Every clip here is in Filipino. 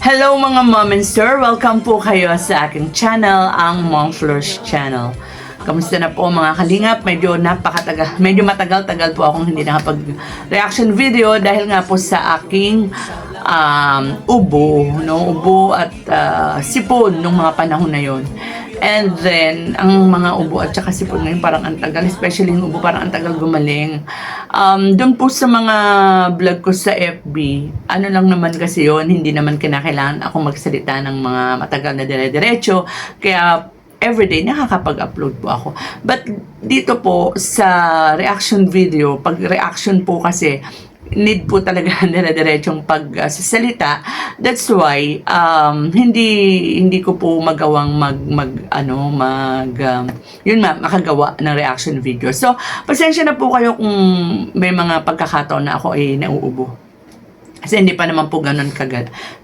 Hello mga mom and sir! Welcome po kayo sa aking channel, ang Mom Flores Channel. Kamusta na po mga kalingap? Medyo matagal-tagal po akong hindi nakapag-reaction video dahil nga po sa aking ubo at sipon nung mga panahon na yon. And then, ang mga ubo at saka sipon ngayon parang ang tagal, especially yung ubo parang ang tagal gumaling. Doon po sa mga vlog ko sa FB, ano lang naman kasi yon, hindi naman kinakailangan ako magsalita ng mga matagal na dire-diretso. Kaya everyday nakakapag-upload po ako. But dito po sa reaction video, pag reaction po kasi need po talaga dire-diretsong pagsasalita. That's why hindi ko po magawang makagawa ng reaction video. So, pasensya na po kayo kung may mga pagkakataon na ako ay nauubo. Kasi hindi pa naman po ganun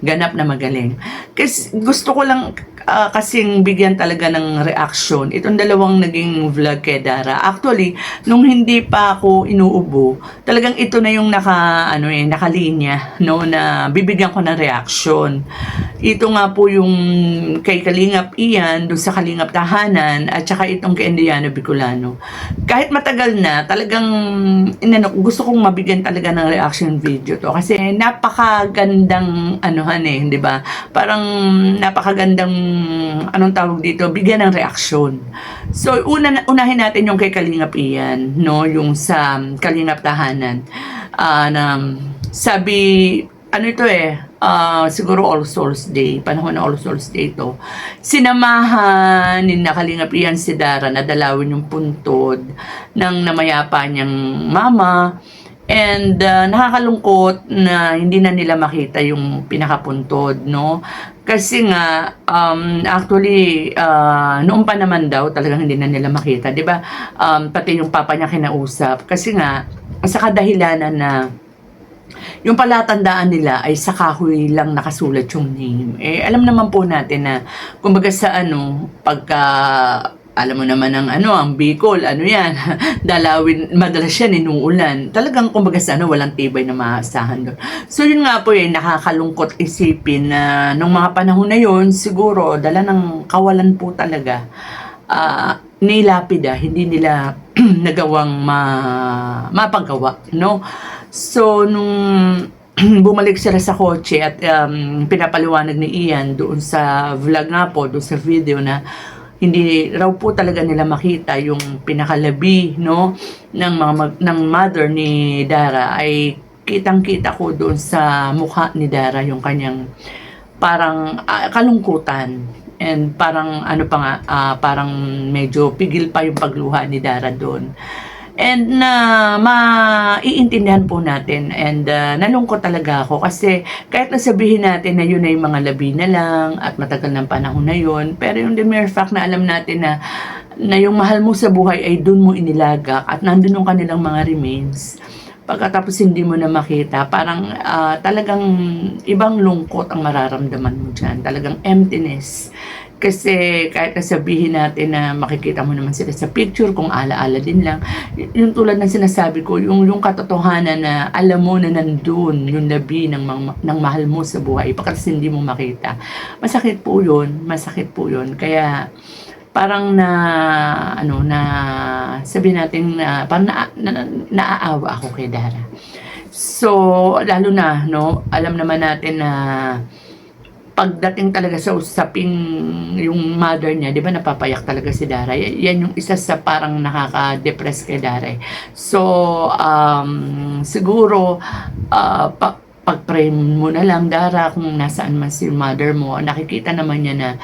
ganap na magaling. Kasi gusto ko lang kasing bigyan talaga ng reaction itong dalawang naging vlog kay Dara. Actually, nung hindi pa ako inuubo, talagang ito na yung nakalinya, no, na bibigyan ko ng reaction. Ito nga po yung kay Kalingap Ian, doon sa Kalingap Tahanan, at saka itong kay Indiano Bicolano. Kahit matagal na, talagang gusto kong mabigyan talaga ng reaction video to. Kasi napakagandang di ba? Parang napakagandang anong tawag dito, bigyan ng reaksyon. So, unahin natin yung kay Kalingap Ian, no? Yung sa Kalingap Tahanan. Sabi, siguro All Souls Day, panahon na All Souls Day to. Sinamahan ni Kalingap Ian si Dara na dalawin yung puntod ng namayapa niyang mama. And nakakalungkot na hindi na nila makita yung pinakapuntod, no? Kasi nga, actually, noon pa naman daw, talagang hindi na nila makita, di ba? Pati yung papa niya kinausap. Kasi nga, sa kadahilanan na yung palatandaan nila ay sa kahoy lang nakasulat yung name. Alam naman po natin na, kumbaga sa alam mo naman ang Bicol, yan, dalawin, madalas yan inuulan. Talagang, kumbaga sa walang tibay na maasahan doon. So, yun nga po nakakalungkot isipin na nung mga panahon na yun, siguro, dala ng kawalan po talaga, nilapida, hindi nila nagawang mapagawa, no? So, nung bumalik sila sa kotse at pinapaliwanag ni Ian doon sa vlog nga po, doon sa video na hindi raw po talaga nila makita yung pinakalabi, no, ng mother ni Dara, ay kitang-kita ko doon sa mukha ni Dara yung kanyang parang kalungkutan, and parang parang medyo pigil pa yung pagluha ni Dara doon. And maiintindihan po natin, and nalungkot talaga ako kasi kahit nasabihin natin na yun ay mga labi na lang at matagal ng panahon na yun, pero yung the mere fact na alam natin na yung mahal mo sa buhay ay dun mo inilagak at nandun yung kanilang mga remains, pagkatapos hindi mo na makita, parang talagang ibang lungkot ang mararamdaman mo dyan, talagang emptiness. Kasi kahit nasabihin natin na makikita mo naman sila sa picture, kung ala-ala din lang, yung tulad ng sinasabi ko, yung katotohanan na alam mo na nandun yung labi ng mahal mo sa buhay, pagkatapos hindi mo makita. Masakit po yun. Kaya parang sabihin natin na parang naaawa ako kay Dara. So, lalo na, no, alam naman natin na pagdating talaga sa usaping yung mother niya, di ba, napapayak talaga si Dara. Yan yung isa sa parang nakaka-depress kay Dara. So, siguro, pag-pray mo na lang, Dara, kung nasaan man si mother mo, nakikita naman niya na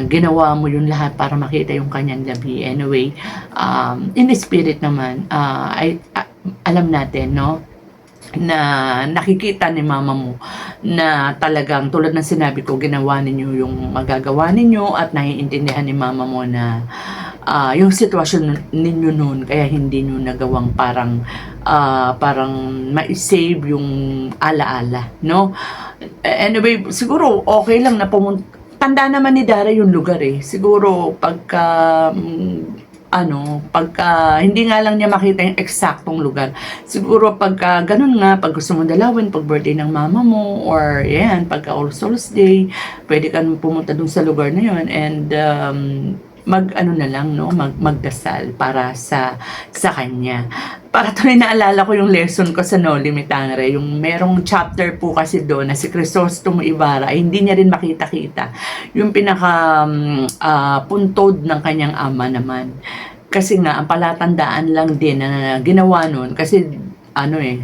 ginawa mo yung lahat para makita yung kanyang labi. Anyway, in the spirit naman, alam natin, no, na nakikita ni mama mo na talagang tulad ng sinabi ko, ginawa ninyo yung magagawa ninyo at naiintindihan ni mama mo na yung sitwasyon ninyo noon, kaya hindi nyo nagawang parang ma-save yung alaala, no? Anyway, siguro okay lang na tanda naman ni Dara yung lugar siguro pagka pagka hindi nga lang niya makita yung eksaktong lugar. Siguro pagka ganun nga, pag gusto mo dalawin, pag birthday ng mama mo, or yan, pagka All Souls Day, pwede kang pumunta dun sa lugar na yun, and magdasal para sa kanya. Para tuloy naalala ko yung lesson ko sa No Limit Tangre, yung merong chapter po kasi doon na si Crisostomo Ibarra ay hindi niya rin makita-kita yung pinaka puntod ng kanyang ama naman. Kasi nga, ang palatandaan lang din na ginawa noon, kasi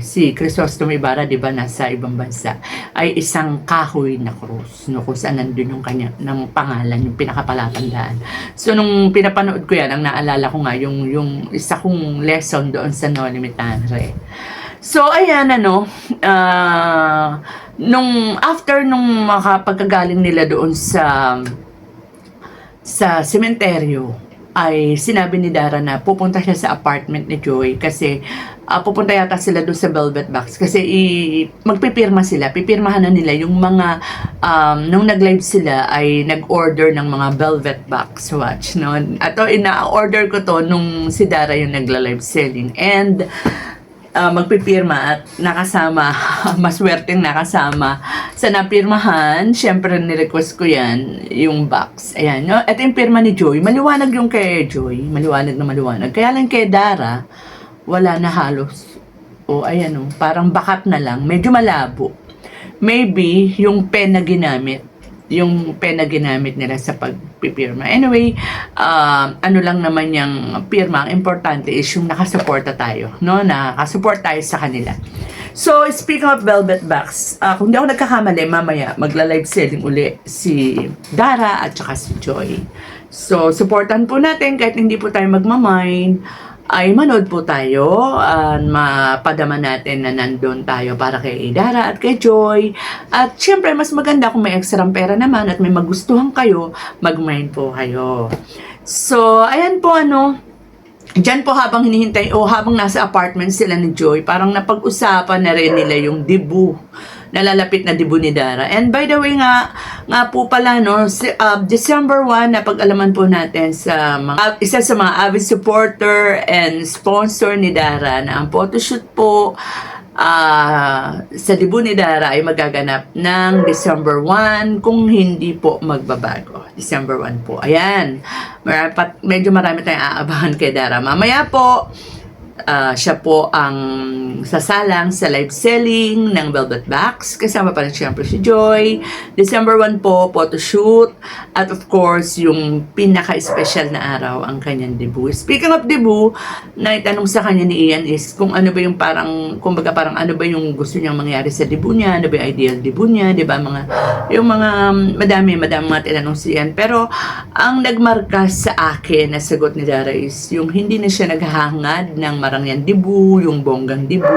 si Crisostomo Ibarra, di ba, nasa ibang bansa, ay isang kahoy na krus, no, kung saan nandun yung kanya, ng pangalan, yung pinakapalatandaan. So, nung pinapanood ko yan, ang naalala ko nga, yung isa kong lesson doon sa No Limit Tangre. So, ayan, after nung makapagkagaling nila doon sa sementeryo, ay sinabi ni Dara na pupunta siya sa apartment ni Joy kasi pupunta yata sila doon sa Velvet Box kasi magpipirma sila, pipirmahan na nila yung mga nung nag-live sila ay nag-order ng mga Velvet Box watch, no? Ato ina-order ko to nung si Dara yung nagla-live selling, and magpipirma at nakasama, maswerteng nakasama sa napirmahan. Syempre nirequest ko yan, yung box. Ayan, no? Ito yung pirma ni Joy. Maliwanag yung kay Joy. Maliwanag na maliwanag. Kaya lang kay Dara, wala na halos. Ayan, parang bakat na lang. Medyo malabo. Maybe, yung pen na ginamit. Yung pen na ginamit nila sa pagpipirma. Anyway, lang naman yung pirma. Ang importante is yung nakasuporta tayo, no? Nakasupport tayo sa kanila. So, speaking of Velvet Box, kung di ako nagkakamali, mamaya magla-live selling uli si Dara at saka si Joy. So, supportan po natin kahit hindi po tayo magmamine, ay manood po tayo, mapadama natin na nandun tayo para kay Dara at kay Joy. At syempre, mas maganda kung may extra pera naman at may magustuhan kayo, mag-mine po kayo. So, ayan po dyan po habang hinihintay habang nasa apartment sila ni Joy, parang napag-usapan na rin nila yung debut, nalalapit na debut ni Dara. And by the way nga po pala, December 1, napag-alaman po natin sa isa sa mga avid supporter and sponsor ni Dara na ang photoshoot po sa debut ni Dara ay magaganap ng December 1 kung hindi po magbabago. December 1 po. Ayan. Medyo marami tayong aabangan kay Dara. Mamaya po, siya po ang sasalang sa live selling ng Velvet Box. Kasama pa rin siyempre si Joy. December 1 po, photoshoot. At of course, yung pinaka-special na araw, ang kanyang debut. Speaking of debut, naitanong sa kanya ni Ian is kung ano ba yung parang ano ba yung gusto niyang mangyari sa debut niya, ano ba yung ideal debut niya, di ba? Madami mga tinanong si Ian. Pero, ang nagmarka sa akin na sagot ni Dara is yung hindi na siya naghahangad ng marangyang debut, yung bonggang debut.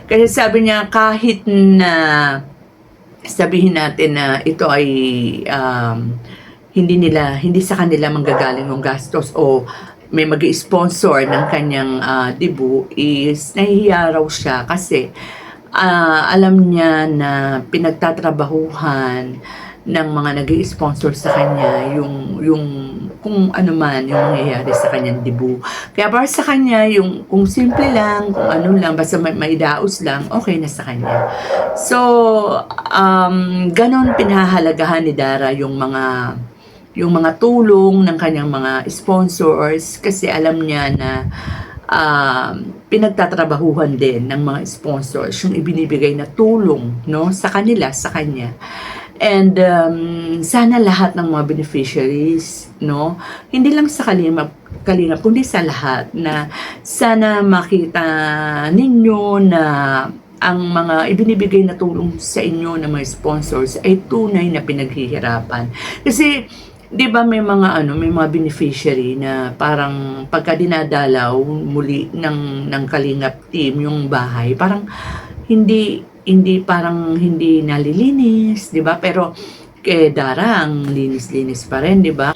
Kasi sabi niya, kahit na sabihin natin na ito ay hindi sa kanila manggagaling ng gastos o may mag-sponsor ng kanyang debut, is nahihiya raw siya kasi alam niya na pinagtatrabahuhan ng mga nag-i-sponsor sa kanya yung kung ano man yung nangyayari sa kanyang debut. Kaya para sa kanya, yung kung simple lang, kung ano lang, basta may daos lang, okay na sa kanya. So, ganon pinahahalagahan ni Dara yung mga tulong ng kanyang mga sponsors kasi alam niya na pinagtatrabahuhan din ng mga sponsors yung ibinibigay na tulong, no, sa kanya. And sana lahat ng mga beneficiaries, no, hindi lang sa Kalingap, kundi sa lahat, na sana makita ninyo na ang mga ibinibigay na tulong sa inyo ng mga sponsors ay tunay na pinaghihirapan. Kasi 'di ba may mga beneficiary na parang pagka dinadalaw muli ng Kalingap team yung bahay, parang hindi nalilinis, 'di ba? Pero kay Dara ang linis-linis pa rin, 'di ba?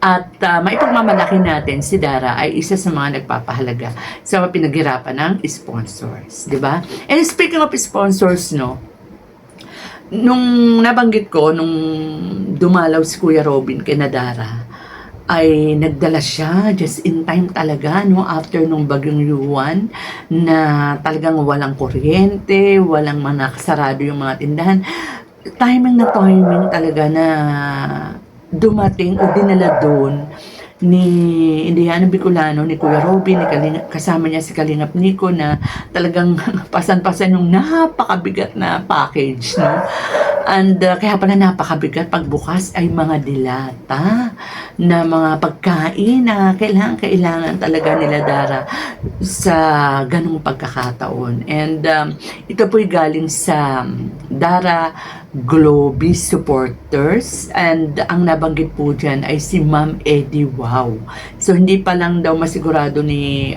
At maipagmamalaki natin si Dara ay isa sa mga nagpapahalaga sa pinaghirapan ng sponsors, 'di ba? And speaking of sponsors, no, nung nabanggit ko nung dumalaw si Kuya Robin kay Dara, ay nagdala siya just in time talaga, no, after nung bagyong Yuan, na talagang walang kuryente, walang nakasarado yung mga tindahan. Timing na timing talaga na dumating o dinala doon ni Indiana Bicolano, ni Kuya Robin, kasama niya si Kalingap Nico, na talagang pasan-pasan yung napakabigat na package, no? And kaya pala napakabigat pagbukas ay mga dilata na mga pagkain na kailangan talaga nila Dara sa ganung pagkakataon. And ito po'y galing sa Dara Globe supporters, and ang nabanggit po dyan ay si Ma'am Eddie Wow. So hindi pa lang daw masigurado ni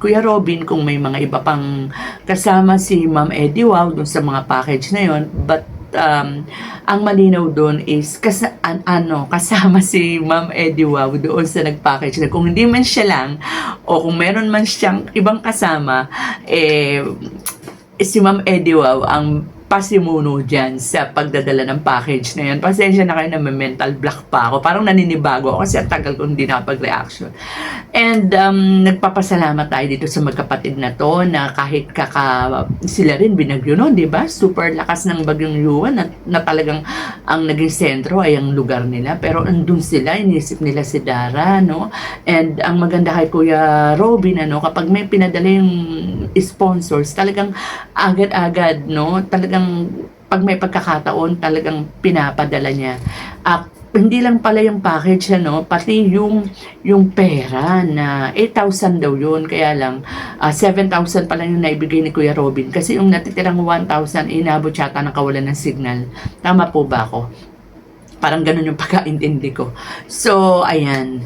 Kuya Robin kung may mga iba pang kasama si Ma'am Eddie Wow dun sa mga package na yon, but ang malinaw doon is kasama si Ma'am Eddie Wow doon sa nag-package na kung hindi man siya lang o kung meron man siyang ibang kasama, si Ma'am Eddie Wow ang pasimuno dyan sa pagdadala ng package na yan. Pasensya na kayo na may mental block pa ako. Parang naninibago ako kasi ang tagal ko hindi nakapag-reaction. And nagpapasalamat tayo dito sa magkapatid na to na kahit sila rin binagyo noon, di ba? Super lakas ng bagyong Yuan na talagang ang naging sentro ay ang lugar nila. Pero andun sila, inisip nila si Dara, no? And ang maganda kay Kuya Robin, kapag may pinadala yung sponsors, talagang agad-agad, no? Talagang pag may pagkakataon, talagang pinapadala niya. Hindi lang pala yung package, pati yung pera na 8,000 daw yun. Kaya lang, 7,000 pala yung naibigay ni Kuya Robin. Kasi yung natitirang 1,000, inabot yata ng kawalan ng signal. Tama po ba ako? Parang ganun yung pagkaintindi ko. So, ayan.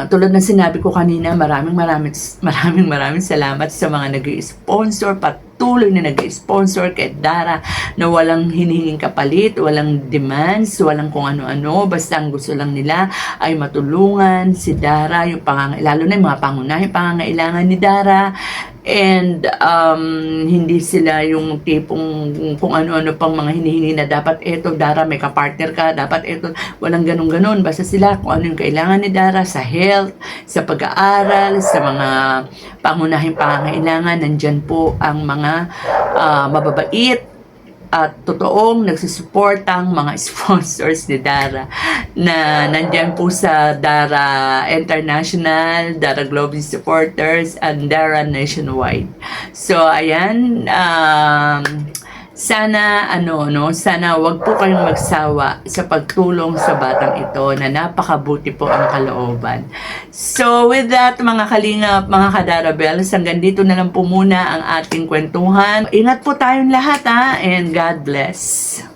Tulad ng sinabi ko kanina, maraming salamat sa mga nag-sponsor, patuloy na nag-sponsor kay Dara na walang hinihinging kapalit, walang demands, walang kung ano-ano, basta ang gusto lang nila ay matulungan si Dara, lalo na yung mga pangunahing pangangailangan ni Dara. And hindi sila yung tipong kung ano-ano pang mga hinihingi na dapat eto Dara may kapartner ka, dapat eto, walang ganun-ganun. Basta sila kung ano yung kailangan ni Dara sa health, sa pag-aaral, sa mga pangunahing pangangailangan, nandyan po ang mga mababait at totoong nagsusuportang mga sponsors ni Dara na nandyan po sa Dara International, Dara Global Supporters, and Dara Nationwide. So, ayan, sana sana wag po kayong magsawa sa pagtulong sa batang ito na napakabuti po ang kalooban. So with that, mga kalingap, mga kadarabels, hanggang dito na lang po muna ang ating kwentuhan. Ingat po tayong lahat, and God bless.